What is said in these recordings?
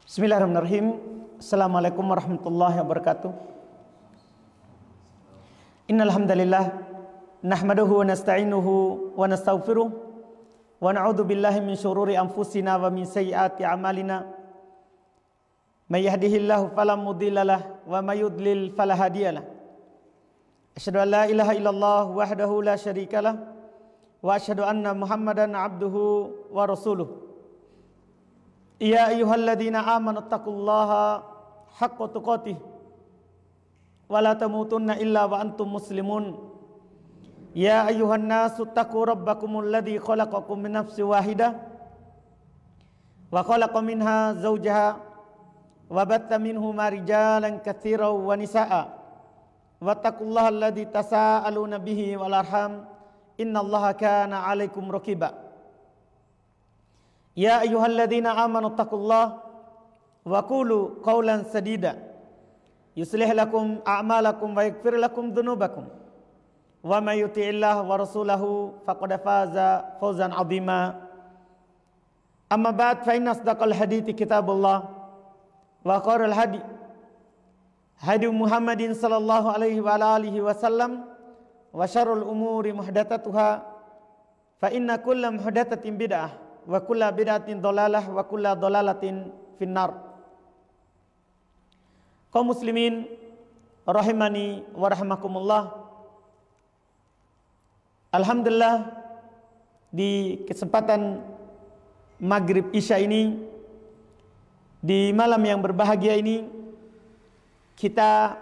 Bismillahirrahmanirrahim. Assalamualaikum warahmatullahi wabarakatuh. Innal hamdalillah nahmaduhu wa nasta'inuhu wa nastaghfiruh wa na'udzu billahi min syururi anfusina wa min sayyiati a'malina. May yahdihillahu fala mudhillalah wa may yudlil fala hadiyalah. Asyhadu an la ilaha illallah wahdahu la syarikalah wa asyhadu anna Muhammadan abduhu wa rasuluh. Ya ayyuhalladzina amanu taqullaha haqqa tuqatih wa la tamutunna illa wa antum muslimun. Ya ayyuhan nasu taqu rabbakumul ladzi khalaqakum min nafsin wahidah wa khalaqa minha zawjaha wa batta minhuma rijalan katsiran wa nisaa'a wattaqullaha alladzi tasaaluna bihi wal arham innallaha kana 'alaikum raqiba. Ya ayyuhalladzina amanu taqullaha wa qulu qawlan sadida yuslih lakum a'malakum wa yaghfir lakum dhunubakum wa may yuti'illaha wa rasulahu faqad faza fawzan 'azima. Amma ba'd, fa inna asdaqal hadithi kitabullah wa khairal hadi Muhammadin sallallahu alaihi wa alihi wasallam wa syarrul umuri muhdatsatuha fa inna kulla muhdatsatin bid'ah wa kulla bid'atin dhalalah wa kulla dhalalatin finnar. Kaum muslimin rahimani wa rahimakumullah. Alhamdulillah, di kesempatan maghrib isya ini, di malam yang berbahagia ini, kita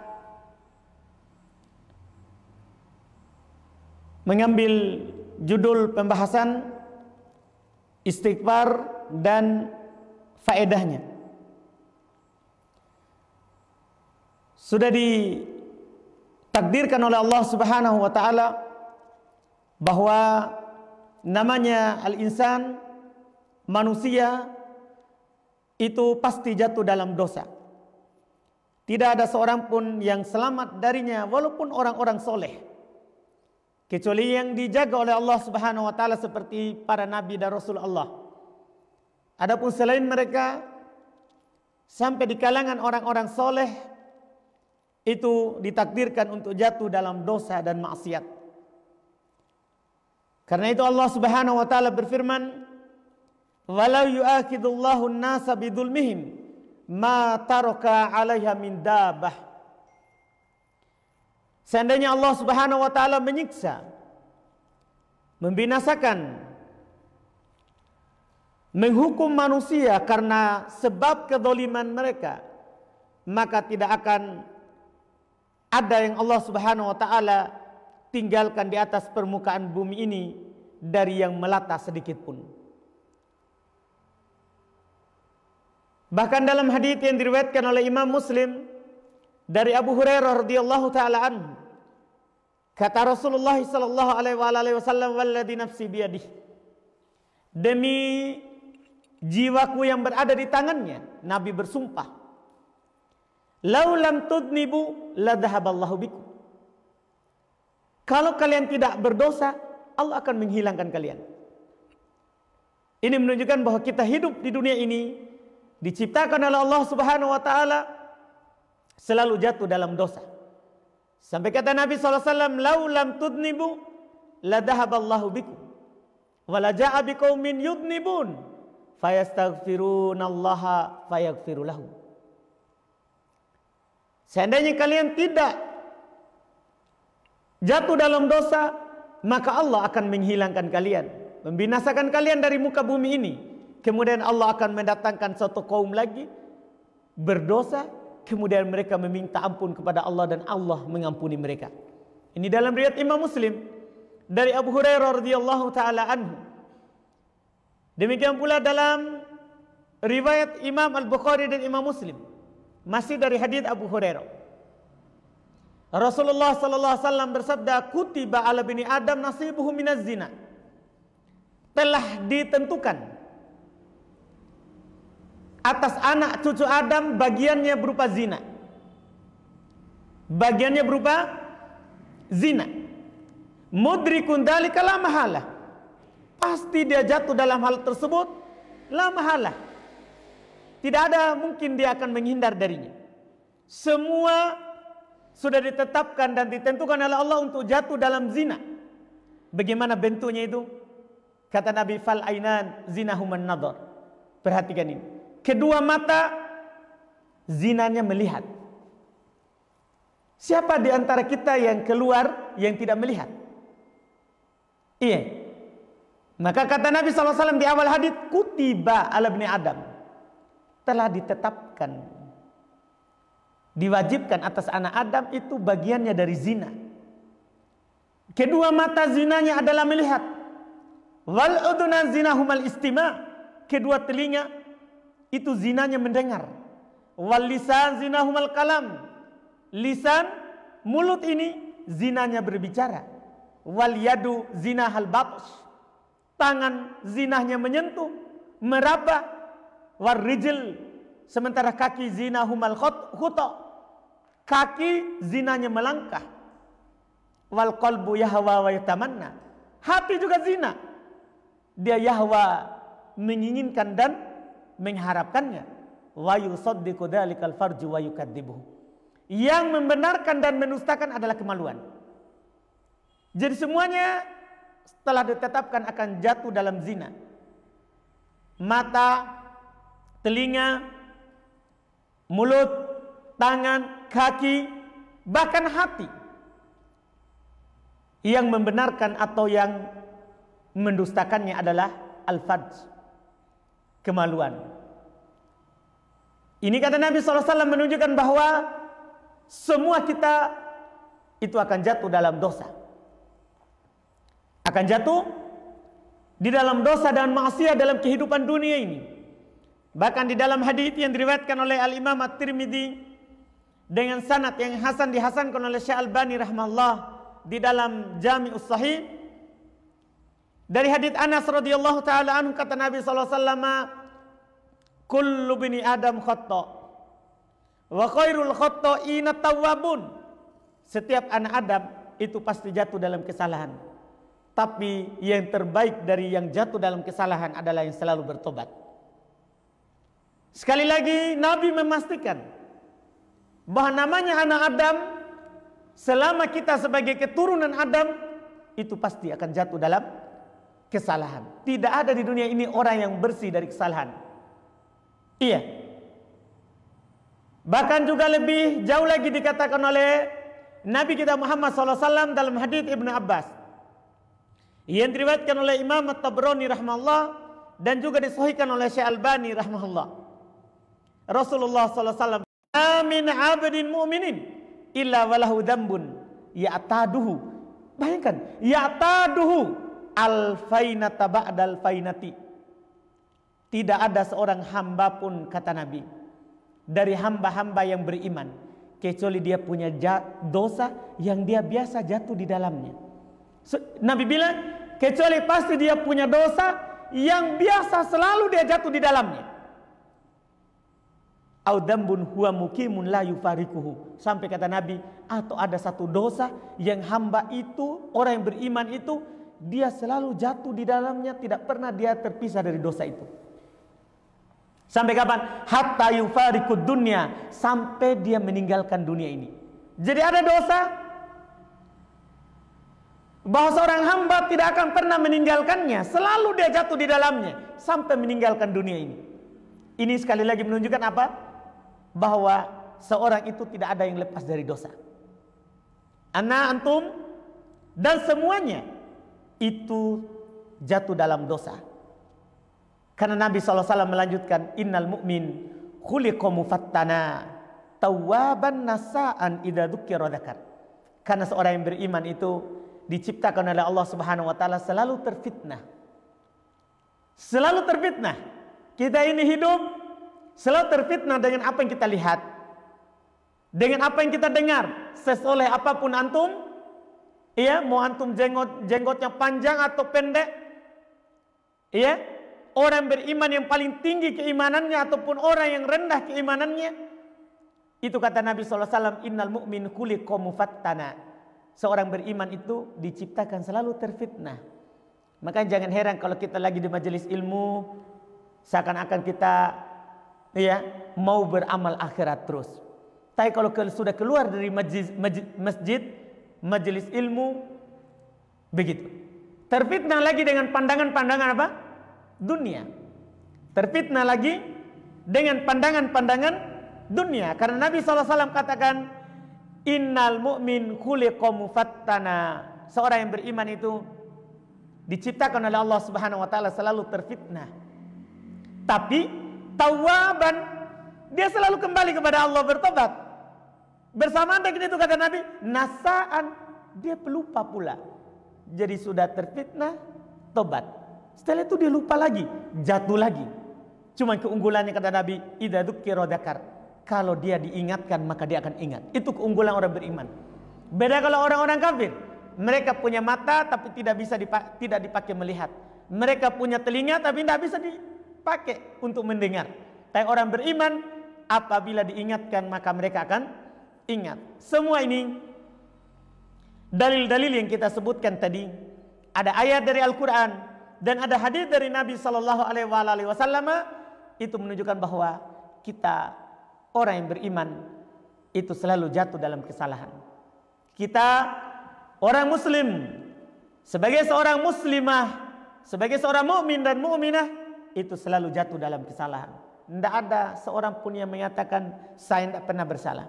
mengambil judul pembahasan istighfar dan faedahnya. Sudah ditakdirkan oleh Allah Subhanahu wa taala bahwa namanya al-insan, manusia, itu pasti jatuh dalam dosa. Tidak ada seorang pun yang selamat darinya walaupun orang-orang soleh, kecuali yang dijaga oleh Allah Subhanahu wa taala seperti para nabi dan rasul Allah. Adapun selain mereka, sampai di kalangan orang-orang soleh itu ditakdirkan untuk jatuh dalam dosa dan maksiat. Karena itu Allah Subhanahu wa taala berfirman, "Walau yu'akhidullahu an-nasa bidzulmihim ma taraka 'alaiha min dabbah." Seandainya Allah Subhanahu wa taala menyiksa, membinasakan, menghukum manusia karena sebab kezaliman mereka, maka tidak akan ada yang Allah Subhanahu wa taala tinggalkan di atas permukaan bumi ini dari yang melata sedikit pun. Bahkan dalam hadits yang diriwayatkan oleh Imam Muslim dari Abu Hurairah radhiyallahu taala anhu, kata Rasulullah sallallahu alaihi wasallam, "Walladzi nafsi biyadihi," demi jiwaku yang berada di tangannya, Nabi bersumpah, "Lau lam tudnibu la dhahaballahu bikum." Kalau kalian tidak berdosa, Allah akan menghilangkan kalian. Ini menunjukkan bahwa kita hidup di dunia ini diciptakan oleh Allah Subhanahu wa taala selalu jatuh dalam dosa. Sampai kata Nabi SAW, "Lau lam tudnibu la dhahaballahu bikum wa la ja'a biqaumin yudnibun fayastaghfirunallaha fayaghfiru lahum." Seandainya kalian tidak jatuh dalam dosa, maka Allah akan menghilangkan kalian, membinasakan kalian dari muka bumi ini. Kemudian Allah akan mendatangkan satu kaum lagi berdosa, kemudian mereka meminta ampun kepada Allah dan Allah mengampuni mereka. Ini dalam riwayat Imam Muslim dari Abu Hurairah radhiyallahu taala anhu. Demikian pula dalam riwayat Imam Al-Bukhari dan Imam Muslim, masih dari hadits Abu Hurairah. Rasulullah sallallahu alaihi wasallam bersabda, "Kutiba ala bani Adam nasibuhu minaz zina." Telah ditentukan atas anak cucu Adam bagiannya berupa zina. Bagiannya berupa zina. Mudrikun dzalika la mahalah. Pasti dia jatuh dalam hal tersebut la mahalah. Tidak ada mungkin dia akan menghindar darinya. Semua sudah ditetapkan dan ditentukan oleh Allah untuk jatuh dalam zina. Bagaimana bentuknya itu? Kata Nabi, fal ainan zinahuman nadhar. Perhatikan ini. Kedua mata zinanya melihat. Siapa di antara kita yang keluar yang tidak melihat? Iya. Maka kata Nabi SAW di awal hadis, kutiba ala ibni Adam. Telah ditetapkan, diwajibkan atas anak Adam itu bagiannya dari zina. Kedua mata zinanya adalah melihat. Wal udhuna zinahumal istima. Kedua telinga itu zinanya mendengar. Wal lisan zinahumal kalam. Lisan, mulut ini zinanya berbicara. Wal yadu zinahal batsh. Tangan zinahnya menyentuh, meraba. War rijl, sementara kaki zinahumal khuta. Kaki zinanya melangkah. Wal qalbu yahwa wa yatamanna. Hati juga zina. Dia yahwa, menginginkan dan mengharapkannya. Wa yusaddiqu dzalikal farju wa yukadzibuhu. Yang membenarkan dan mendustakan adalah kemaluan. Jadi semuanya setelah ditetapkan akan jatuh dalam zina. Mata, telinga, mulut, tangan, kaki, bahkan hati. Yang membenarkan atau yang mendustakannya adalah al-farj, kemaluan. Ini kata Nabi SAW menunjukkan bahwa semua kita itu akan jatuh dalam dosa. Akan jatuh di dalam dosa dan maksiat dalam kehidupan dunia ini. Bahkan di dalam hadis yang diriwayatkan oleh Al-Imam At-Tirmidzi dengan sanad yang hasan dihasankan oleh Syekh Albani rahimahullah di dalam Jami'us Sahih, dari hadis Anas radhiyallahu taala anhu, kata Nabi sallallahu alaihi wasallam, kullu bani Adam khata' wa khairul khata'ina tawwabun. Setiap anak Adam itu pasti jatuh dalam kesalahan. Tapi yang terbaik dari yang jatuh dalam kesalahan adalah yang selalu bertobat. Sekali lagi Nabi memastikan bahwa namanya anak Adam, selama kita sebagai keturunan Adam, itu pasti akan jatuh dalam kesalahan. Tidak ada di dunia ini orang yang bersih dari kesalahan. Iya. Bahkan juga lebih jauh lagi dikatakan oleh Nabi kita Muhammad SAW dalam hadis Ibnu Abbas yang diriwayatkan oleh Imam At-Tabrani rahimahullah dan juga disahihkan oleh Syekh Albani rahimahullah. Rasulullah SAW, "Amin 'abdin mu'minin illa walahu dzambun ya'taduhu." Bayangkan, ya'taduhu alfainata ba'dal fainati. Tidak ada seorang hamba pun, kata Nabi, dari hamba-hamba yang beriman, kecuali dia punya dosa yang dia biasa jatuh di dalamnya. Nabi bilang, kecuali pasti dia punya dosa yang biasa selalu dia jatuh di dalamnya. Au dambun huwa muqimun la yufarikuhu. Sampai kata Nabi, atau ada satu dosa yang hamba itu, orang yang beriman itu, dia selalu jatuh di dalamnya, tidak pernah dia terpisah dari dosa itu. Sampai kapan? Hatta yufarikud dunya, sampai dia meninggalkan dunia ini. Jadi ada dosa bahwa seorang hamba tidak akan pernah meninggalkannya, selalu dia jatuh di dalamnya sampai meninggalkan dunia ini. Ini sekali lagi menunjukkan apa? Bahwa seorang itu tidak ada yang lepas dari dosa. Ana, antum dan semuanya itu jatuh dalam dosa. Karena Nabi SAW melanjutkan, innal mu'min khuliqa mufattana tawwaban nasa'an idza dzukira dzakar. Karena seorang yang beriman itu diciptakan oleh Allah Subhanahu wa taala selalu terfitnah. Selalu terfitnah. Kita ini hidup selalu terfitnah dengan apa yang kita lihat, dengan apa yang kita dengar. Sesoleh apapun antum, iya, mau antum jenggotnya panjang atau pendek, iya, orang beriman yang paling tinggi keimanannya ataupun orang yang rendah keimanannya, itu kata Nabi SAW, innal mu'min khuliqa mufattana. Seorang beriman itu diciptakan selalu terfitnah. Maka jangan heran kalau kita lagi di majelis ilmu, seakan-akan kita ya, mau beramal akhirat terus. Tapi kalau sudah keluar dari masjid, majelis ilmu, begitu. Terfitnah lagi dengan pandangan-pandangan apa? Dunia. Terfitnah lagi dengan pandangan-pandangan dunia. Karena Nabi SAW katakan, innal mu'min khuliqa mufattana. Seorang yang beriman itu diciptakan oleh Allah Subhanahu wa taala selalu terfitnah. Tapi tawwaban, dia selalu kembali kepada Allah, bertobat. Bersamaan dengan itu kata Nabi, nasaan, dia pelupa pula. Jadi sudah terfitnah, tobat. Setelah itu dia lupa lagi, jatuh lagi. Cuma keunggulannya kata Nabi, idza dzukira dzakar. Kalau dia diingatkan maka dia akan ingat. Itu keunggulan orang beriman. Beda kalau orang-orang kafir. Mereka punya mata tapi tidak dipakai melihat. Mereka punya telinga tapi tidak bisa dipakai untuk mendengar. Tapi orang beriman apabila diingatkan maka mereka akan ingat. Semua ini dalil-dalil yang kita sebutkan tadi, ada ayat dari Al-Quran dan ada hadis dari Nabi Sallallahu Alaihi Wasallam, itu menunjukkan bahwa kita orang yang beriman itu selalu jatuh dalam kesalahan. Kita orang Muslim sebagai seorang Muslimah, sebagai seorang mukmin dan mukminah itu selalu jatuh dalam kesalahan. Tidak ada seorang pun yang mengatakan saya tidak pernah bersalah.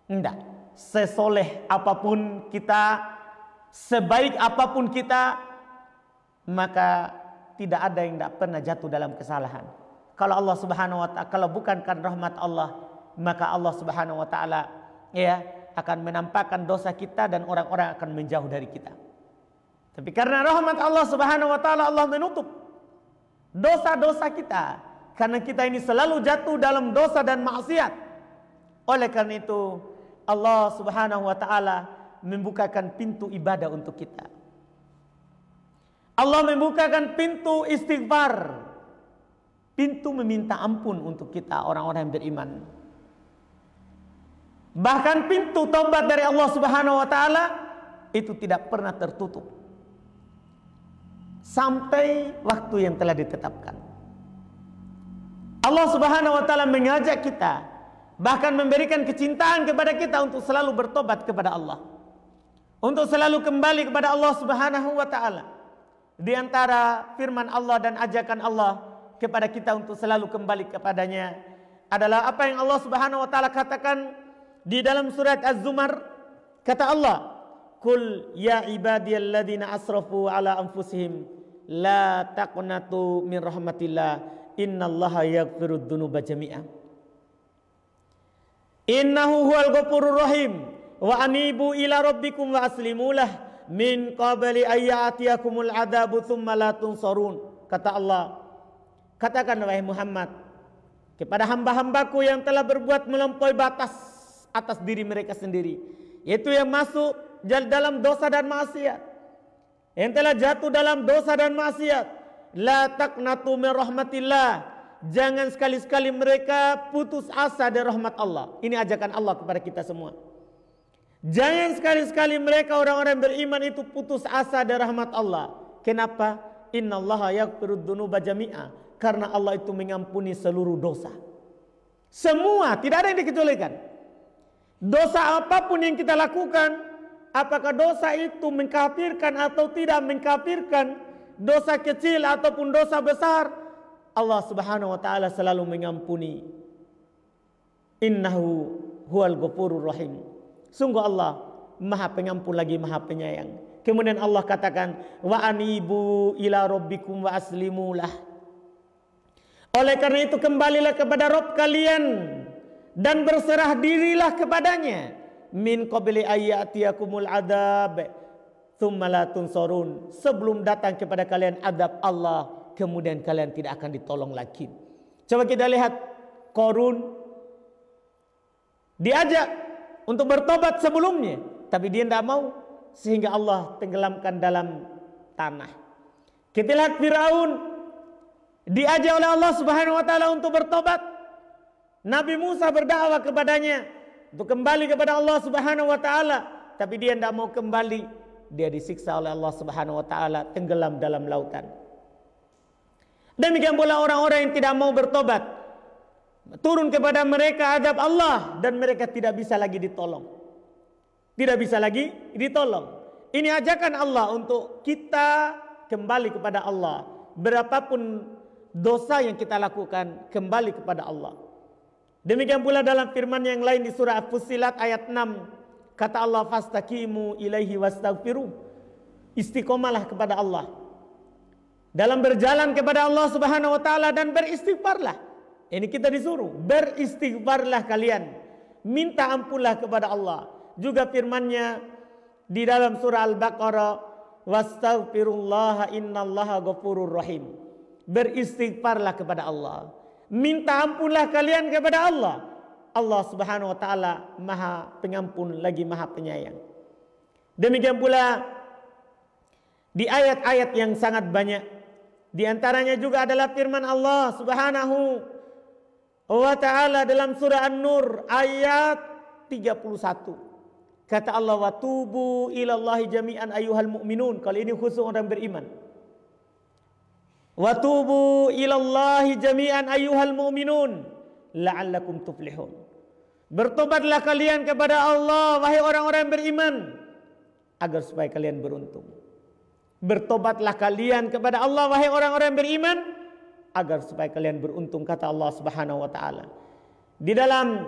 Tidak. Sesoleh apapun kita, sebaik apapun kita, maka tidak ada yang tidak pernah jatuh dalam kesalahan. Kalau Allah Subhanahu wa taala, kalau bukan karena rahmat Allah, maka Allah Subhanahu wa taala ya akan menampakkan dosa kita dan orang-orang akan menjauh dari kita. Tapi karena rahmat Allah Subhanahu wa taala, Allah menutup dosa-dosa kita. Karena kita ini selalu jatuh dalam dosa dan maksiat. Oleh karena itu Allah Subhanahu wa taala membukakan pintu ibadah untuk kita. Allah membukakan pintu istighfar, pintu meminta ampun untuk kita orang-orang yang beriman. Bahkan pintu taubat dari Allah Subhanahu wa taala itu tidak pernah tertutup sampai waktu yang telah ditetapkan. Allah Subhanahu wa taala mengajak kita, bahkan memberikan kecintaan kepada kita untuk selalu bertobat kepada Allah, untuk selalu kembali kepada Allah Subhanahu wa taala. Di antara firman Allah dan ajakan Allah kepada kita untuk selalu kembali kepadanya adalah apa yang Allah Subhanahu wa taala katakan di dalam surat Az-Zumar. Kata Allah, "Qul ya ibadiyalladzina asrafu ala anfusihim la taqnatu min rahmatillah innallaha yaghfirud dzunuba jami'a. Innahu huwal ghafurur rahim wa anibu ila rabbikum wa aslimulah min qabli ayyatiyakumul adabu tsumma la tunsarun." Kata Allah, katakan wahai Muhammad kepada hamba-hambaku yang telah berbuat melampaui batas atas diri mereka sendiri, yaitu yang masuk dalam dosa dan maksiat, yang telah jatuh dalam dosa dan maksiat, la taqnatu min rahmatillah, jangan sekali-sekali mereka putus asa dari rahmat Allah. Ini ajakan Allah kepada kita semua. Jangan sekali-sekali mereka orang-orang beriman itu putus asa dari rahmat Allah. Kenapa? Innallaha yaghfirud dzunuba jami'a, karena Allah itu mengampuni seluruh dosa. Semua, tidak ada yang dikecualikan. Dosa apapun yang kita lakukan, apakah dosa itu mengkafirkan atau tidak mengkafirkan, dosa kecil ataupun dosa besar, Allah Subhanahu wa taala selalu mengampuni. Innahu huwal ghafurur rahim. Sungguh Allah Maha Pengampun lagi Maha Penyayang. Kemudian Allah katakan, wa anibu ila rabbikum wa aslimulah. Oleh karena itu kembalilah kepada Rabb kalian dan berserah dirilah kepadanya. Min qabli ayyatiyakumul adab tsumma la tunsarun. Sebelum datang kepada kalian adab Allah, kemudian kalian tidak akan ditolong lagi. Coba kita lihat, Qarun diajak untuk bertobat sebelumnya, tapi dia tidak mau, sehingga Allah tenggelamkan dalam tanah. Kita lihat Firaun diajak oleh Allah Subhanahu wa taala untuk bertobat. Nabi Musa berdakwah kepadanya untuk kembali kepada Allah Subhanahu wa taala, tapi dia tidak mau kembali. Dia disiksa oleh Allah Subhanahu wa taala, tenggelam dalam lautan. Demikian pula orang-orang yang tidak mau bertobat, turun kepada mereka azab Allah dan mereka tidak bisa lagi ditolong. Tidak bisa lagi ditolong. Ini ajakan Allah untuk kita kembali kepada Allah. Berapapun dosa yang kita lakukan, kembali kepada Allah. Demikian pula dalam firman yang lain di surah Fussilat ayat 6. Kata Allah, fastaqimu ilaihi wastaghfiru. Istiqomalah kepada Allah. Dalam berjalan kepada Allah Subhanahu wa taala dan beristighfarlah. Ini kita disuruh, beristighfarlah kalian. Minta ampunlah kepada Allah. Juga firman-Nya di dalam surah Al-Baqarah, wastaghfirullaha innallaha ghafurur rahim. Beristighfarlah kepada Allah. Minta ampunlah kalian kepada Allah. Allah Subhanahu wa taala Maha Pengampun lagi Maha Penyayang. Demikian pula di ayat-ayat yang sangat banyak. Di antaranya juga adalah firman Allah Subhanahu wa taala dalam surah An-Nur ayat 31. Kata Allah, wa tubu ilallahi jami'an ayyuhal mu'minun. Kalau ini khusus orang beriman. Wa tubu ilallahi jami'an ayyuhal mu'minun la'allakum tuflihun. Bertobatlah kalian kepada Allah wahai orang-orang beriman agar supaya kalian beruntung. Bertobatlah kalian kepada Allah wahai orang-orang beriman agar supaya kalian beruntung, kata Allah Subhanahu wa taala. Di dalam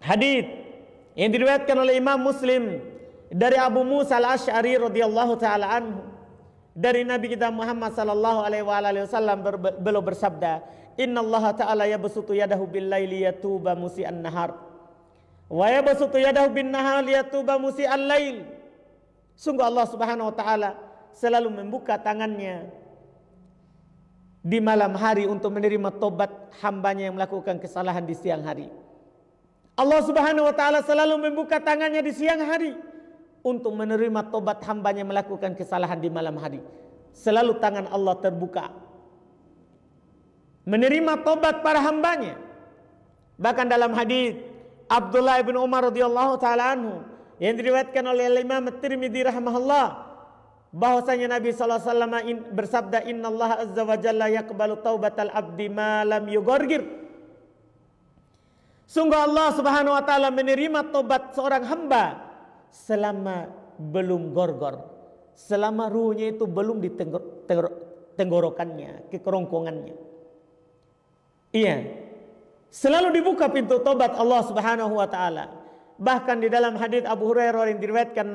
hadits yang diriwayatkan oleh Imam Muslim dari Abu Musa Al-Asy'ari radhiyallahu taala anhu, dari Nabi kita Muhammad sallallahu alaihi wasallam beliau bersabda, innallaha ta'ala yabsutu yadahu bil laili yatuba musi'an nahar wa yabsutu yadahu bin nahar yatuba musi'al lail. Sungguh Allah Subhanahu wa taala selalu membuka tangannya di malam hari untuk menerima tobat hambanya yang melakukan kesalahan di siang hari. Allah Subhanahu wa taala selalu membuka tangannya di siang hari untuk menerima tobat hambanya yang melakukan kesalahan di malam hari. Selalu tangan Allah terbuka menerima tobat para hambanya. Bahkan dalam hadis Abdullah bin Umar radhiyallahu taala anhu yang diriwayatkan oleh Imam At-Tirmidzi rahimahullah, bahwasanya Nabi sallallahu alaihi wasallam bersabda, innallaha azza wa jalla yaqbalu taubatal abdi ma lam yughargir. Sungguh Allah Subhanahu wa taala menerima tobat seorang hamba selama belum gorgor, selama ruhnya itu belum di tenggorokannya, ke kerongkongannya. Iya, selalu dibuka pintu tobat Allah Subhanahu wa taala. Bahkan di dalam hadis Abu Hurairah yang diriwayatkan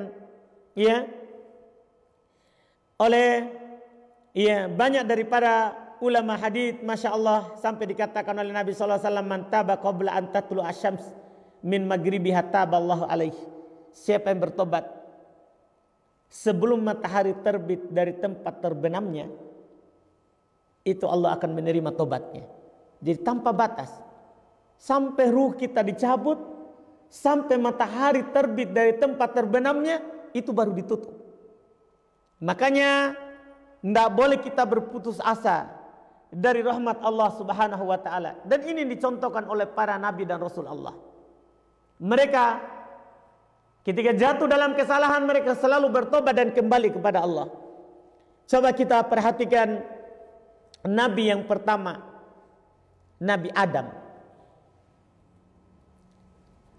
oleh banyak daripada ulama hadis, masya Allah, sampai dikatakan oleh Nabi sallallahu alaihi wasallam, man taba qabla an tatlu asyams min maghribiha taballahu alaihi. Siapa yang bertobat sebelum matahari terbit dari tempat terbenamnya, itu Allah akan menerima tobatnya. Jadi tanpa batas, sampai ruh kita dicabut, sampai matahari terbit dari tempat terbenamnya, itu baru ditutup. Makanya tidak boleh kita berputus asa dari rahmat Allah Subhanahu wa taala. Dan ini dicontohkan oleh para nabi dan rasul Allah. Mereka ketika jatuh dalam kesalahan, mereka selalu bertobat dan kembali kepada Allah. Coba kita perhatikan nabi yang pertama, Nabi Adam.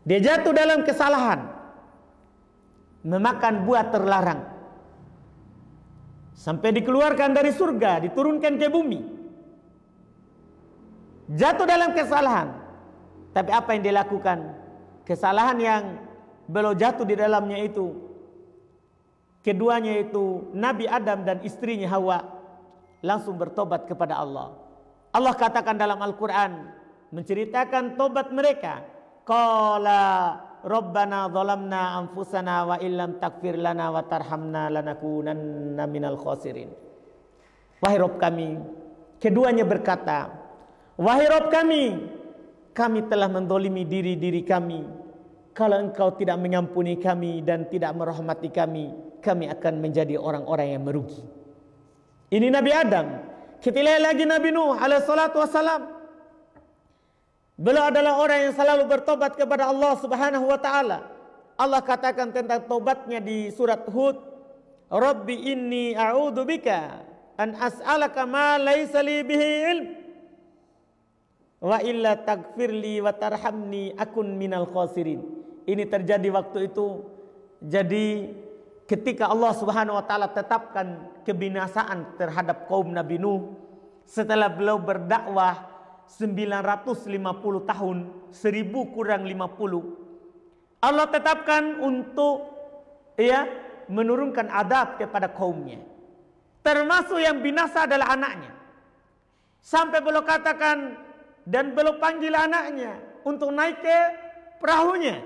Dia jatuh dalam kesalahan, memakan buah terlarang, sampai dikeluarkan dari surga, diturunkan ke bumi. Jatuh dalam kesalahan. Tapi apa yang dia lakukan? Kesalahan yang beliau jatuh di dalamnya itu, keduanya itu Nabi Adam dan istrinya Hawa langsung bertobat kepada Allah. Allah katakan dalam Al-Quran menceritakan tobat mereka. Qala Rabbana zalamna anfusana wa illam takfir lana wa tarhamna lanakunanna minal khasirin. Wahai Rabb kami, keduanya berkata, wahai Rabb kami telah mendolimi diri kami. Kalau engkau tidak mengampuni kami dan tidak merahmati kami akan menjadi orang-orang yang merugi. Ini Nabi Adam. Kita lihat lagi Nabi Nuh alaihi salatu wassalam. Beliau adalah orang yang selalu bertobat kepada Allah Subhanahu wa taala. Allah katakan tentang tobatnya di surat Hud, Rabbi inni a'udzubika an as'alaka ma laisa li bihi ilm wa illa taghfirli wa tarhamni akun minal khasirin. Ini terjadi waktu itu. Jadi ketika Allah Subhanahu wa taala tetapkan kebinasaan terhadap kaum Nabi Nuh setelah beliau berdakwah 950 tahun, 1000 kurang 50. Allah tetapkan untuk menurunkan adab kepada kaumnya. Termasuk yang binasa adalah anaknya. Sampai beliau katakan dan beliau panggil anaknya untuk naik ke perahunya.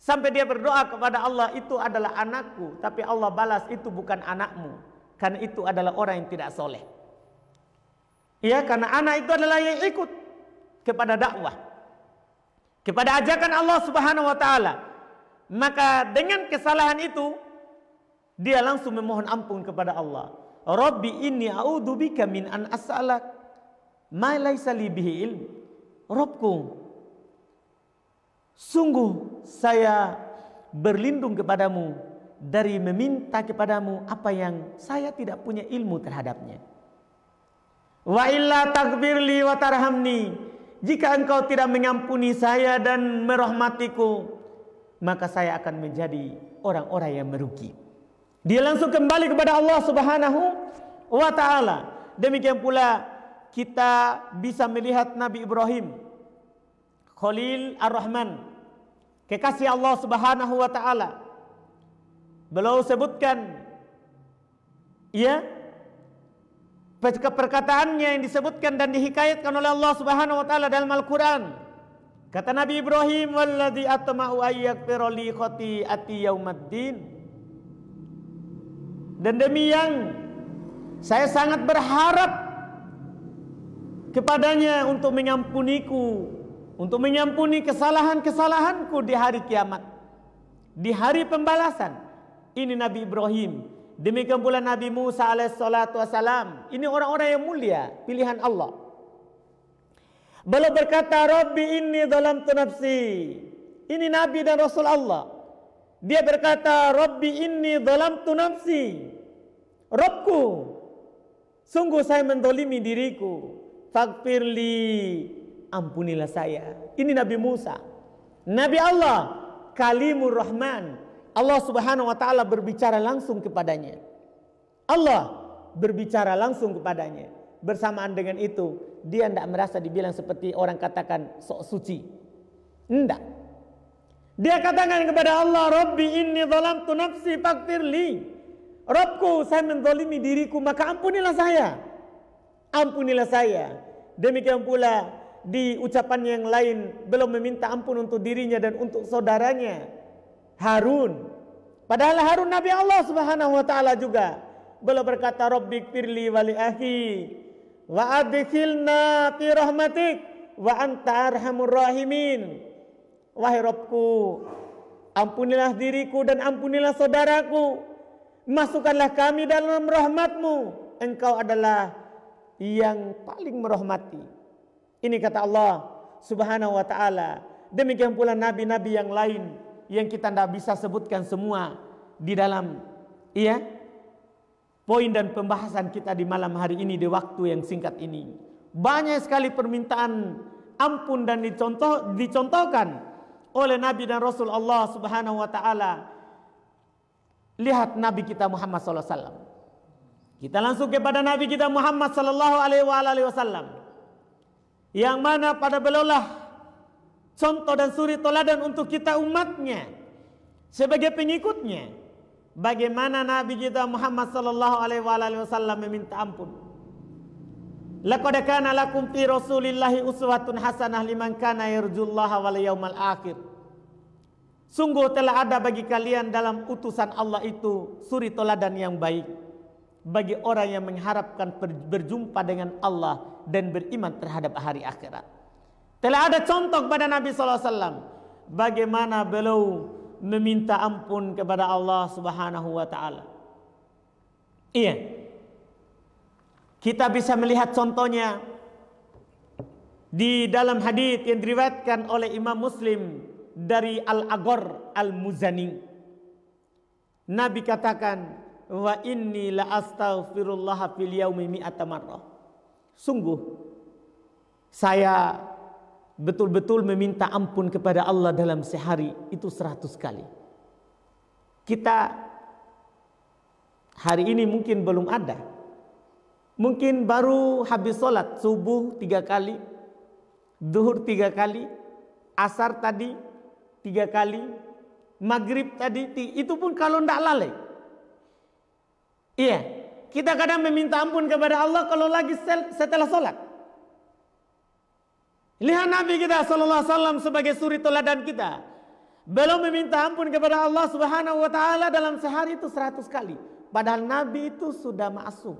Sampai dia berdoa kepada Allah, itu adalah anakku, tapi Allah balas itu bukan anakmu, karena itu adalah orang yang tidak soleh. Ya, karena anak itu adalah yang ikut kepada dakwah, kepada ajakan Allah Subhanahu wa taala. Maka dengan kesalahan itu dia langsung memohon ampun kepada Allah. Rabbi inni a'udzubika min an as'alak ma laisa li bihi ilm. Rabbku, sungguh saya berlindung kepadamu dari meminta kepadamu apa yang saya tidak punya ilmu terhadapnya. Wa illa taghfirli wa tarhamni. Jika engkau tidak mengampuni saya dan merahmatiku, maka saya akan menjadi orang-orang yang merugi. Dia langsung kembali kepada Allah Subhanahu wa taala. Demikian pula kita bisa melihat Nabi Ibrahim Khalil Ar-Rahman, kekasih Allah Subhanahu wa taala. Beliau sebutkan perkataannya yang disebutkan dan dihikayatkan oleh Allah Subhanahu wa taala dalam Al-Qur'an. Kata Nabi Ibrahim, "Walladzi atma'u ayyaghfira li khati'ati yaumaddin." Dan demi yang saya sangat berharap kepadanya untuk mengampuniku, untuk mengampuni kesalahan-kesalahanku di hari kiamat, di hari pembalasan. Ini Nabi Ibrahim. Demikian pula Nabi Musa alaihissalatu wassalam. Ini orang-orang yang mulia, pilihan Allah. Beliau berkata, Rabbi inni dhalamtu nafsi. Ini Nabi dan Rasul Allah. Dia berkata, Rabbi inni dhalamtu nafsi. Rabbku, sungguh saya mendolimi diriku. Faghfirli, ampunilah saya. Ini Nabi Musa, Nabi Allah, Kalimur Rahman. Allah Subhanahu wa taala berbicara langsung kepadanya. Allah berbicara langsung kepadanya. Bersamaan dengan itu, dia tidak merasa dibilang seperti orang katakan sok suci. Tidak. Dia katakan kepada Allah, Rabbi inni dhalamtu nafsi faghfirli. Rabbku, saya menzalimi diriku, maka ampunilah saya. Ampunilah saya. Demikian pula di ucapan yang lain, belum meminta ampun untuk dirinya dan untuk saudaranya Harun. Padahal Harun Nabi Allah Subhanahu wa taala juga. Beliau berkata, Rabbighfirli wa li akhi wa adkhilna fi rahmatik wa anta arhamur rahimin. Wahai Rabbku, ampunilah diriku dan ampunilah saudaraku. Masukkanlah kami dalam rahmatmu. Engkau adalah yang paling merahmati. Ini kata Allah Subhanahu wa taala. Demikian pula nabi-nabi yang lain yang kita tidak bisa sebutkan semua di dalam poin dan pembahasan kita di malam hari ini, di waktu yang singkat ini. Banyak sekali permintaan ampun dan dicontohkan oleh Nabi dan Rasul Allah Subhanahu wa taala. Lihat Nabi kita Muhammad sallallahu alaihi wasallam. Kita langsung kepada Nabi kita Muhammad sallallahu alaihi wasallam, yang mana pada belaulah contoh dan suri teladan untuk kita umatnya sebagai pengikutnya. Bagaimana Nabi kita Muhammad sallallahu alaihi wasallam meminta ampun. Laqad kana lakum fi Rasulillahi uswatun hasanah liman kana yarjullaha wal yaumal akhir. Sungguh telah ada bagi kalian dalam utusan Allah itu suri teladan yang baik bagi orang yang mengharapkan berjumpa dengan Allah dan beriman terhadap hari akhirat. Telah ada contoh kepada Nabi sallallahu alaihi wasallam bagaimana beliau meminta ampun kepada Allah Subhanahu wa taala. Iya. Kita bisa melihat contohnya di dalam hadis yang diriwayatkan oleh Imam Muslim dari Al-Aghar Al-Muzani. Nabi katakan, wa inni la astaghfirullah fil yaumi mi'ata marrah. Sungguh Saya betul-betul meminta ampun kepada Allah dalam sehari itu 100 kali. Kita hari ini mungkin belum ada. Mungkin baru habis sholat subuh 3 kali, zuhur 3 kali, asar tadi 3 kali, maghrib tadi, itu pun kalau tidak lalai. Iya, kita kadang meminta ampun kepada Allah kalau lagi setelah sholat. Lihat Nabi kita sallallahu alaihi wasallam sebagai suri teladan kita. Belum meminta ampun kepada Allah Subhanahu wa taala dalam sehari itu 100 kali. Padahal Nabi itu sudah ma'asum.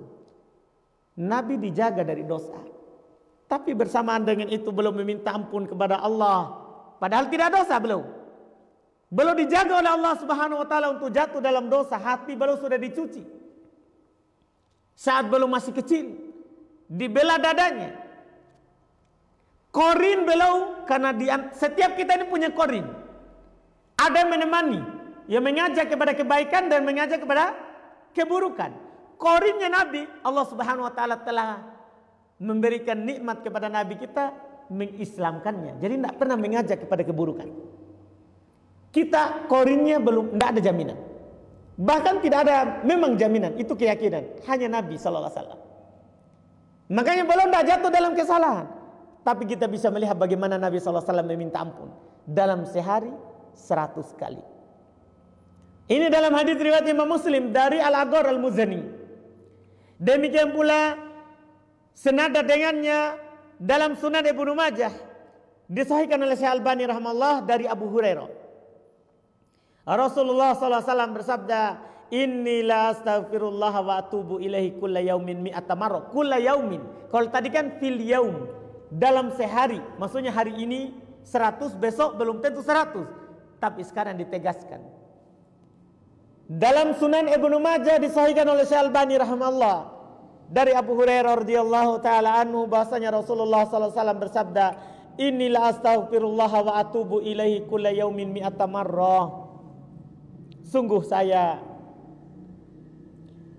Nabi dijaga dari dosa. Tapi bersamaan dengan itu belum meminta ampun kepada Allah. Padahal tidak dosa belum. Belum dijaga oleh Allah Subhanahu wa taala untuk jatuh dalam dosa, hati baru sudah dicuci. Saat belum masih kecil, dibela dadanya. Korin belum, karena setiap kita ini punya korin. Ada yang menemani, yang mengajak kepada kebaikan dan mengajak kepada keburukan. Korinnya Nabi, Allah Subhanahu wa taala telah memberikan nikmat kepada Nabi kita, mengislamkannya. Jadi tidak pernah mengajak kepada keburukan. Kita korinnya belum, tidak ada jaminan. Bahkan tidak ada memang jaminan, itu keyakinan. Hanya Nabi sallallahu alaihi wasallam. Makanya belum tidak jatuh dalam kesalahan. Tapi kita bisa melihat bagaimana Nabi sallallahu alaihi wasallam meminta ampun dalam sehari 100 kali. Ini dalam hadis riwayat Imam Muslim dari Al-Aghar Al-Muzani. Demikian pula senada dengannya dalam Sunan Ibnu Majah, disahihkan oleh Syekh Albani rahimahullah dari Abu Hurairah. Rasulullah sallallahu alaihi wasallam bersabda, "Inni la astaghfirullah wa atubu ilaihi kulla yaumin mi'ata marrah." Kulla yaumin. Kalau tadi kan fil yaum, dalam sehari, maksudnya hari ini 100, besok belum tentu 100. Tapi sekarang ditegaskan. Dalam Sunan Ibnu Majah disahihkan oleh Syekh Albani rahimahullah dari Abu Hurairah radhiyallahu taala anhu bahwasanya Rasulullah sallallahu alaihi wasallam bersabda, "Inilah astaghfirullah wa atubu ilaihi kulla yaumin mi'ata marrah." Sungguh saya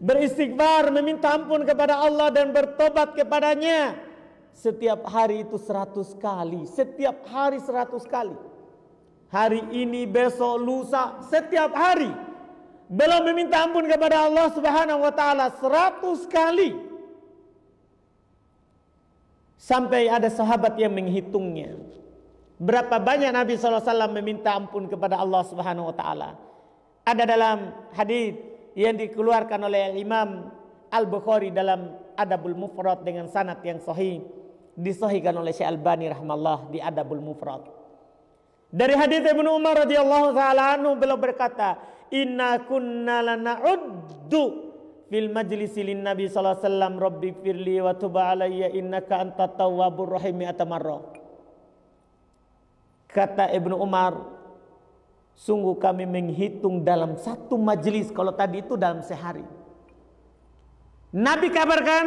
beristighfar, meminta ampun kepada Allah dan bertobat kepadanya setiap hari itu 100 kali. Setiap hari 100 kali. Hari ini, besok, lusa, setiap hari. Belum meminta ampun kepada Allah Subhanahu wa taala 100 kali. Sampai ada sahabat yang menghitungnya. Berapa banyak Nabi sallallahu alaihi wasallam meminta ampun kepada Allah Subhanahu wa taala. Ada dalam hadis yang dikeluarkan oleh Imam Al-Bukhari dalam Adabul Mufrad dengan sanad yang sahih, disahihkan oleh Syekh Albani rahimahullah di Adabul Mufrad. Dari hadis Ibnu Umar radhiyallahu taala anhu beliau berkata, "Inna kunna lana'uddu fil majlisi lin Nabi sallallahu alaihi wasallam rabbi firli wa tub alayya innaka antat tawwabur rahim atamarra." Kata Ibnu Umar, sungguh kami menghitung dalam satu majelis, kalau tadi itu dalam sehari. Nabi kabarkan,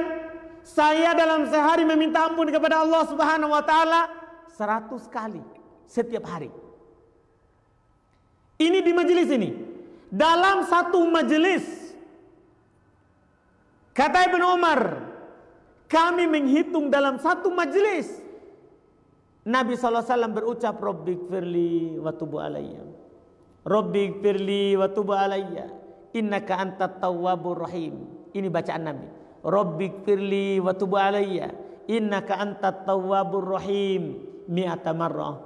saya dalam sehari meminta ampun kepada Allah Subhanahu wa taala 100 kali setiap hari. Ini di majelis ini. Dalam satu majelis, kata Ibnu Umar, kami menghitung dalam satu majelis. Nabi SAW berucap, "Rabbighfirli wa tub alayya. Rabbighfirli wa tub alayya. Innaka antat tawwabur rahim." Ini bacaan Nabi. Rabbighfirli wa tub alayya. Innaka antat tawwabur rahim. Mi'ata marrah.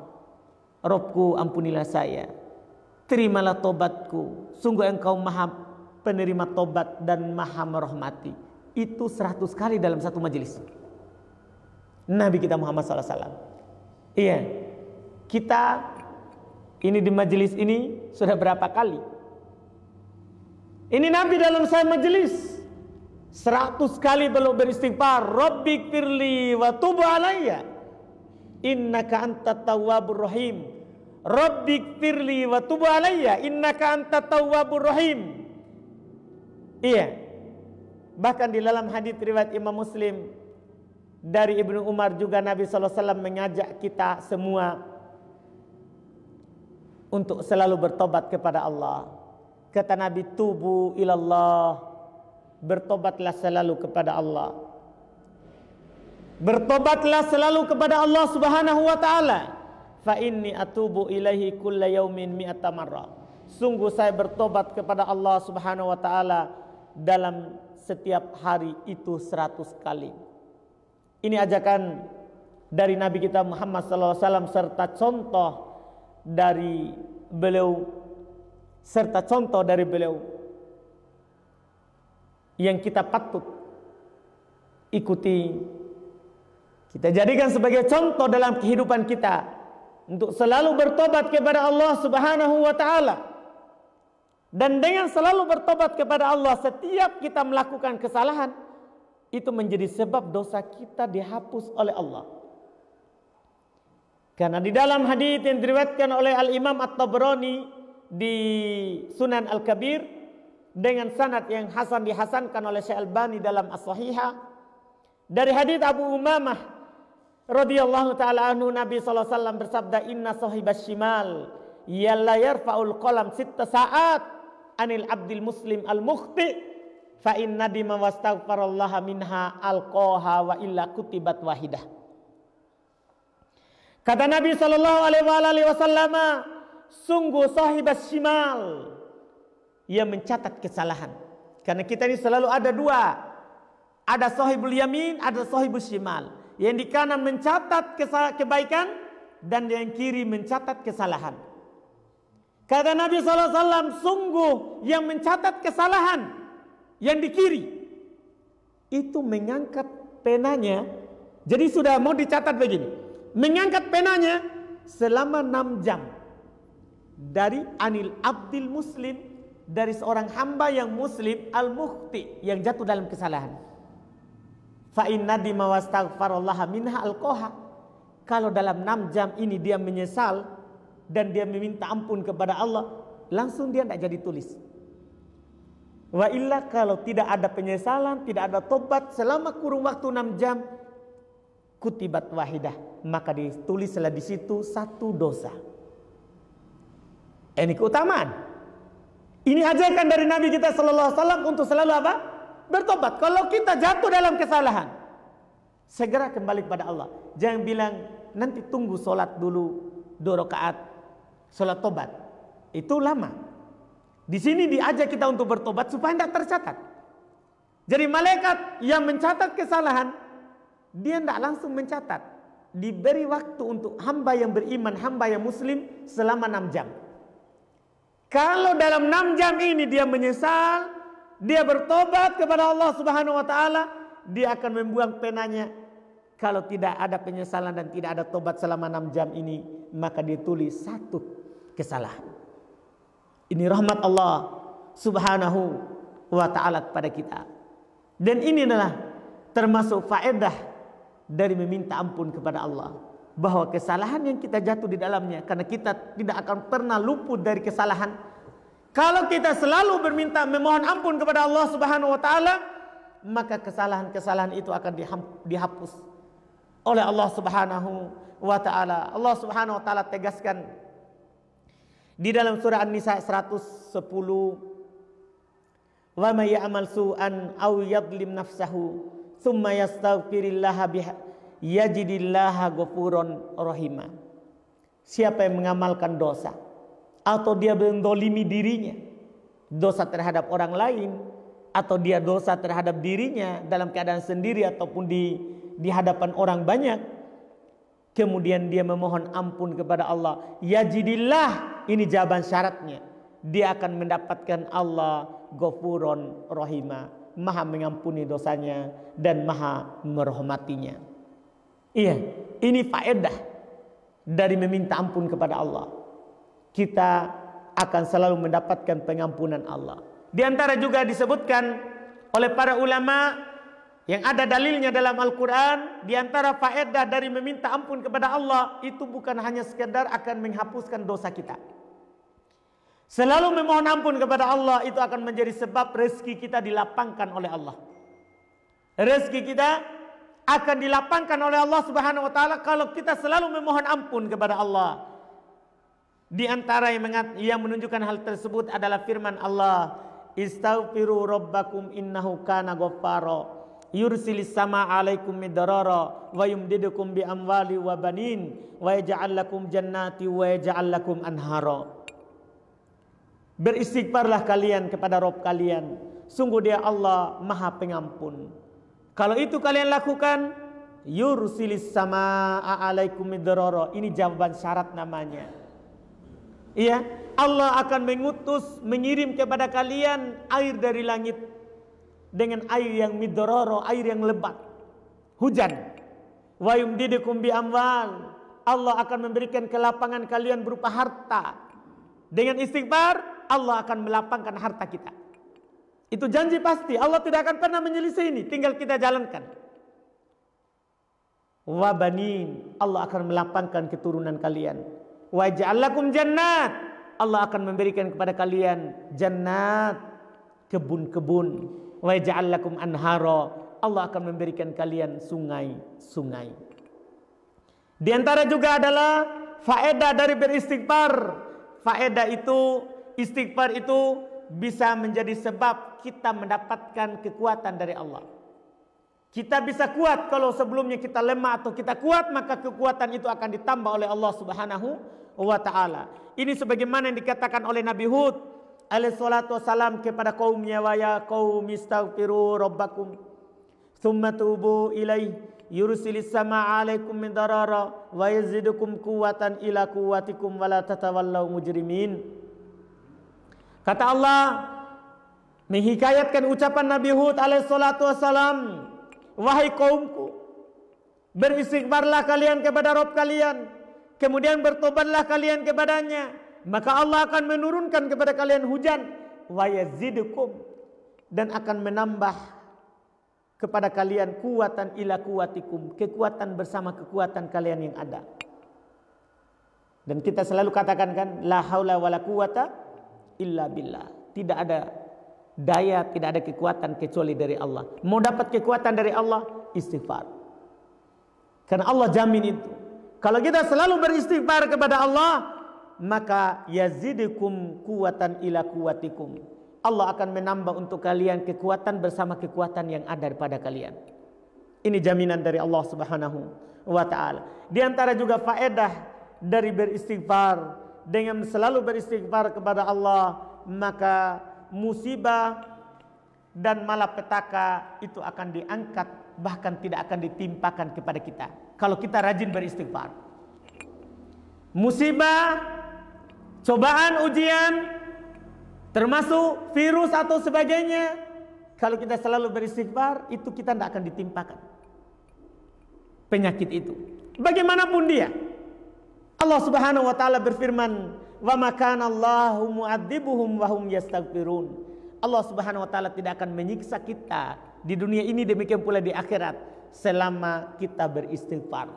Rabbku, ampunilah saya. Terimalah tobatku. Sungguh engkau maha penerima tobat dan maha merahmati. Itu 100 kali dalam satu majelis. Nabi kita Muhammad SAW. Iya. Kita ini di majelis ini sudah berapa kali? Ini Nabi dalam saya majelis 100 kali belum beristighfar. Rabbighfirli wa tub alayya. Innaka antat tawwabur rahim. Rabbighfirli wa tub alayya. Innaka antat tawwabur rahim. Iya. Bahkan di dalam hadis riwayat Imam Muslim dari Ibnu Umar juga Nabi sallallahu alaihi wasallam mengajak kita semua untuk selalu bertobat kepada Allah. Kata Nabi, tubu ilallah, bertobatlah selalu kepada Allah. Bertobatlah selalu kepada Allah Subhanahu wa taala. Fa inni atubu ilaihi kulla yaumin mi'ata marrah. Sungguh saya bertobat kepada Allah Subhanahu wa taala dalam setiap hari itu 100 kali. Ini ajakan dari Nabi kita Muhammad SAW serta contoh dari beliau yang kita patut ikuti, kita jadikan sebagai contoh dalam kehidupan kita untuk selalu bertobat kepada Allah Subhanahu wa taala. Dan dengan selalu bertobat kepada Allah setiap kita melakukan kesalahan, itu menjadi sebab dosa kita dihapus oleh Allah. Karena di dalam hadis yang diriwayatkan oleh Al-Imam At-Tabrani di Sunan Al-Kabir dengan sanad yang hasan dihasankan oleh Syekh Albani dalam As-Sahihah, dari hadis Abu Umamah radhiyallahu taala anhu, Nabi sallallahu alaihi wasallam bersabda, "Inna sahibasy shimal yalla yarfa'ul qalam 6 sa'at anil abdil muslim al-mukhti fa in nadima wastaghfarallaha minha alqaha wa illa kutibat wahidah." Kata Nabi sallallahu alaihi wasallam, sungguh sahibas shimal, ia mencatat kesalahan. Karena kita ini selalu ada dua, ada sahibul yamin, ada sahibul shimal. Yang di kanan mencatat kebaikan dan yang kiri mencatat kesalahan. Kata Nabi sallallahu alaihi wasallam, sungguh yang mencatat kesalahan yang di kiri itu mengangkat penanya. Jadi sudah mau dicatat begini, mengangkat penanya selama 6 jam dari anil abdil muslim, dari seorang hamba yang muslim al-mukhti, yang jatuh dalam kesalahan. Fa in nadima wastaghfarallaha minha alqaha. Kalau dalam 6 jam ini dia menyesal dan dia meminta ampun kepada Allah, langsung dia tidak jadi tulis. Wa illa, kalau tidak ada penyesalan, tidak ada tobat selama kurun waktu 6 jam, kutibat wahidah, maka ditulislah di situ 1 dosa. Ini keutamaan. Ini ajakan dari Nabi kita sallallahu alaihi wasallam untuk selalu apa? Bertobat. Kalau kita jatuh dalam kesalahan, segera kembali kepada Allah. Jangan bilang nanti tunggu sholat dulu 2 rakaat, sholat tobat. Itu lama. Di sini diajak kita untuk bertobat supaya tidak tercatat. Jadi malaikat yang mencatat kesalahan, dia tidak langsung mencatat. Diberi waktu untuk hamba yang beriman, hamba yang muslim selama 6 jam. Kalau dalam 6 jam ini dia menyesal, dia bertobat kepada Allah Subhanahu wa taala, dia akan membuang penanya. Kalau tidak ada penyesalan dan tidak ada tobat selama 6 jam ini, maka dia tulis 1 kesalahan. Ini rahmat Allah Subhanahu wa taala kepada kita. Dan ini adalah termasuk faedah dari meminta ampun kepada Allah, bahwa kesalahan yang kita jatuh di dalamnya, karena kita tidak akan pernah luput dari kesalahan. Kalau kita selalu memohon ampun kepada Allah Subhanahu wa taala, maka kesalahan-kesalahan itu akan dihapus oleh Allah Subhanahu wa taala. Allah Subhanahu wa taala tegaskan di dalam surah An-Nisa 110, "Wa may ya'mal su'an aw yadlim nafsahu tsumma yastaghfirillaha yajidillaha ghafuron rahima." Siapa yang mengamalkan dosa atau dia mendolimi dirinya, dosa terhadap orang lain, atau dia dosa terhadap dirinya dalam keadaan sendiri ataupun di hadapan orang banyak, kemudian dia memohon ampun kepada Allah, yajidillah, ini jawaban syaratnya, dia akan mendapatkan Allah ghafuron rahima, maha mengampuni dosanya dan maha merahmatinya. Iya, ini faedah dari meminta ampun kepada Allah. Kita akan selalu mendapatkan pengampunan Allah. Di antara juga disebutkan oleh para ulama yang ada dalilnya dalam Al-Quran, di antara faedah dari meminta ampun kepada Allah itu bukan hanya sekedar akan menghapuskan dosa kita. Selalu memohon ampun kepada Allah itu akan menjadi sebab rezeki kita dilapangkan oleh Allah. Rezeki kita akan dilapangkan oleh Allah Subhanahu wa taala kalau kita selalu memohon ampun kepada Allah. Di antara yang menunjukkan hal tersebut adalah firman Allah, "Istaghfiru rabbakum innahu kana ghaffara yursilis sama alaikum midrara wa yumdidukum bi amwali wa banin wa yaj'al lakum jannati wa yaj'al lakum anhara. Beristighfarlah kalian kepada Rabb kalian, sungguh Dia Allah Maha Pengampun. Kalau itu kalian lakukan, yursilis sama alaikum midrara. Ini jawaban syarat namanya. Iya, Allah akan mengirim kepada kalian air dari langit dengan air yang midrara, air yang lebat, hujan. Wa yumdidukum bi amwal. Allah akan memberikan kelapangan kalian berupa harta. Dengan istighfar, Allah akan melapangkan harta kita. Itu janji pasti. Allah tidak akan pernah menyelisih ini, tinggal kita jalankan. Wa banin, Allah akan melapangkan keturunan kalian. Wa ja'alakum jannat, Allah akan memberikan kepada kalian jannat, kebun-kebun. Wa ja'alakum anhara, Allah akan memberikan kalian sungai-sungai. Di antara juga adalah faedah dari beristighfar. Faedah itu, istighfar itu bisa menjadi sebab kita mendapatkan kekuatan dari Allah. Kita bisa kuat kalau sebelumnya kita lemah atau kita kuat, maka kekuatan itu akan ditambah oleh Allah Subhanahu wa taala. Ini sebagaimana yang dikatakan oleh Nabi Hud alaihi salatu wasalam kepada kaumnya, wa ya qaumi astaghfiru rabbakum tsumma tubu ilaihi yursilis samaa 'alaikum midrara wa yazidukum quwwatan ila quwwatikum wa la tatawallaw mujrimin. Kata Allah menghikayatkan ucapan Nabi Hud alaihi salatu wasalam, wahai kaumku, beristighfarlah kalian kepada Rabb kalian, kemudian bertobatlah kalian kepadanya, maka Allah akan menurunkan kepada kalian hujan, wa yazidukum, dan akan menambah kepada kalian kuwatan ila kuwatikum, kekuatan bersama kekuatan kalian yang ada. Dan kita selalu katakan kan, la haula wala quwata illa billah. Tidak ada daya, tidak ada kekuatan kecuali dari Allah. Mau dapat kekuatan dari Allah, istighfar. Karena Allah jamin itu. Kalau kita selalu beristighfar kepada Allah, maka yazidukum quwwatan ila quwwatikum. Allah akan menambah untuk kalian kekuatan bersama kekuatan yang ada pada kalian. Ini jaminan dari Allah Subhanahu wa taala. Di antara juga faedah dari beristighfar, dengan selalu beristighfar kepada Allah, maka musibah dan malapetaka itu akan diangkat, bahkan tidak akan ditimpakan kepada kita kalau kita rajin beristighfar. Musibah, cobaan, ujian, termasuk virus atau sebagainya, kalau kita selalu beristighfar, itu kita tidak akan ditimpakan penyakit itu, bagaimanapun dia. Allah Subhanahu wa taala berfirman, wa ma kana Allahu mu'adzibuhum wa hum yastaghfirun. Allah Subhanahu wa taala tidak akan menyiksa kita di dunia ini, demikian pula di akhirat, selama kita beristighfar.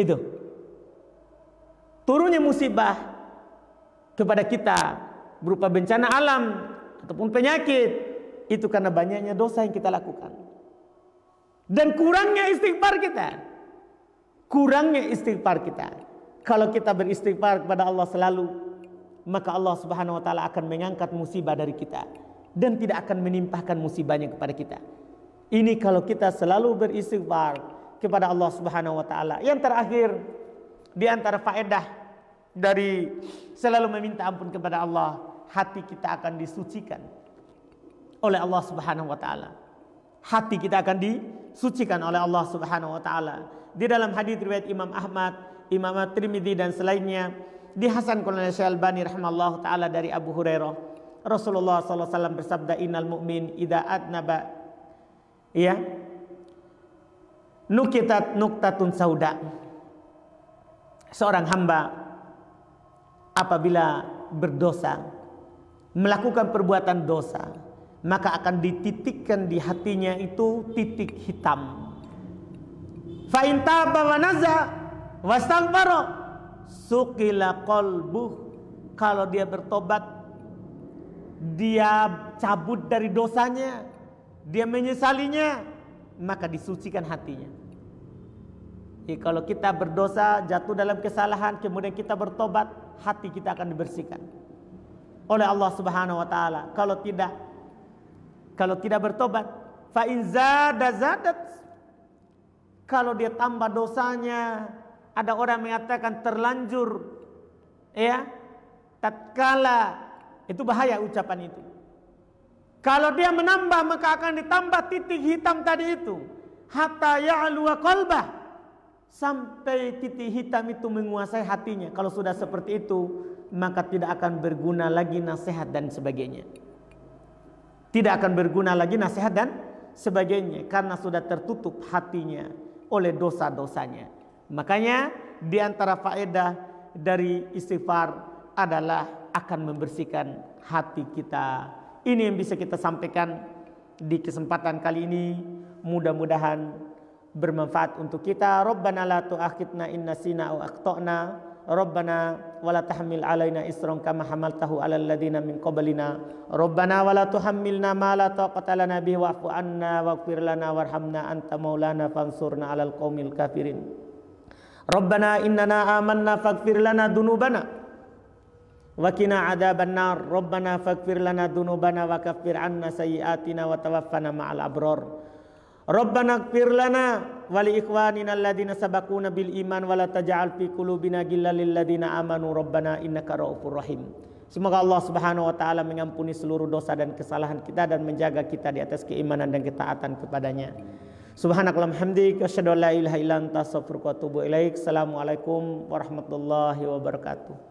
Itu turunnya musibah kepada kita berupa bencana alam ataupun penyakit, itu karena banyaknya dosa yang kita lakukan dan kurangnya istighfar kita. Kurangnya istighfar kita. Kalau kita beristighfar kepada Allah selalu, maka Allah Subhanahu wa taala akan mengangkat musibah dari kita dan tidak akan menimpahkan musibahnya kepada kita. Ini kalau kita selalu beristighfar kepada Allah Subhanahu wa taala. Yang terakhir, di antara faedah dari selalu meminta ampun kepada Allah, hati kita akan disucikan oleh Allah Subhanahu wa taala. Hati kita akan disucikan oleh Allah Subhanahu wa taala. Di dalam hadis riwayat Imam Ahmad, Imam At-Tirmidzi dan selainnya, dihasankan oleh Syekh Albani rahimallahu taala dari Abu Hurairah, Rasulullah sallallahu alaihi wasallam bersabda, innal mu'min idza adnaba ya nukitat nuktatun sauda. Seorang hamba apabila berdosa, melakukan perbuatan dosa, maka akan dititikkan di hatinya itu titik hitam. Fa in taba wa naza wastaghfara suqila qalbuh. Kalau dia bertobat, dia cabut dari dosanya, dia menyesalinya, maka disucikan hatinya. Jadi kalau kita berdosa, jatuh dalam kesalahan, kemudian kita bertobat, hati kita akan dibersihkan oleh Allah Subhanahu wa taala. Kalau tidak bertobat, Fa in zada zadat. Kalau dia tambah dosanya, ada orang mengatakan terlanjur, ya, tatkala, itu bahaya ucapan itu. Kalau dia menambah maka akan ditambah titik hitam tadi itu, hatta ya'luwa qalbah, sampai titik hitam itu menguasai hatinya. Kalau sudah seperti itu, maka tidak akan berguna lagi nasihat dan sebagainya. Tidak akan berguna lagi nasihat dan sebagainya, karena sudah tertutup hatinya oleh dosa-dosanya. Makanya di antara faedah dari istighfar adalah akan membersihkan hati kita. Ini yang bisa kita sampaikan di kesempatan kali ini. Mudah-mudahan bermanfaat untuk kita. Rabbana la tu'akhidna in nasina aw akhtana. Rabbana wala tahmil alaina isran kama hamaltahu alal ladzina min qablina. Rabbana wala tuhammilna ma la taqata lana bihi wa'fu anna waghfir lana warhamna anta maulana fansurna alal qaumil kafirin. Rabbana innana amanna faghfir lana dzunubana wa qina adzabannar. Rabbana faghfir lana dzunubana wa kaffir 'anna sayyi'atina wa tawaffana ma'al abrar. Rabbana ighfir lana wa li ikhwanina alladziina sabaquna bil iman wa la taj'al fi qulubina ghillan lil ladziina amanu rabbana innaka ra'ufur rahim. Semoga Allah Subhanahu wa taala mengampuni seluruh dosa dan kesalahan kita dan menjaga kita di atas keimanan dan ketaatan kepadanya. Subhanakallahumma hamdika asyhadu an la ilaha illa anta astaghfiruka wa atubu ilaik. Assalamualaikum warahmatullahi wabarakatuh.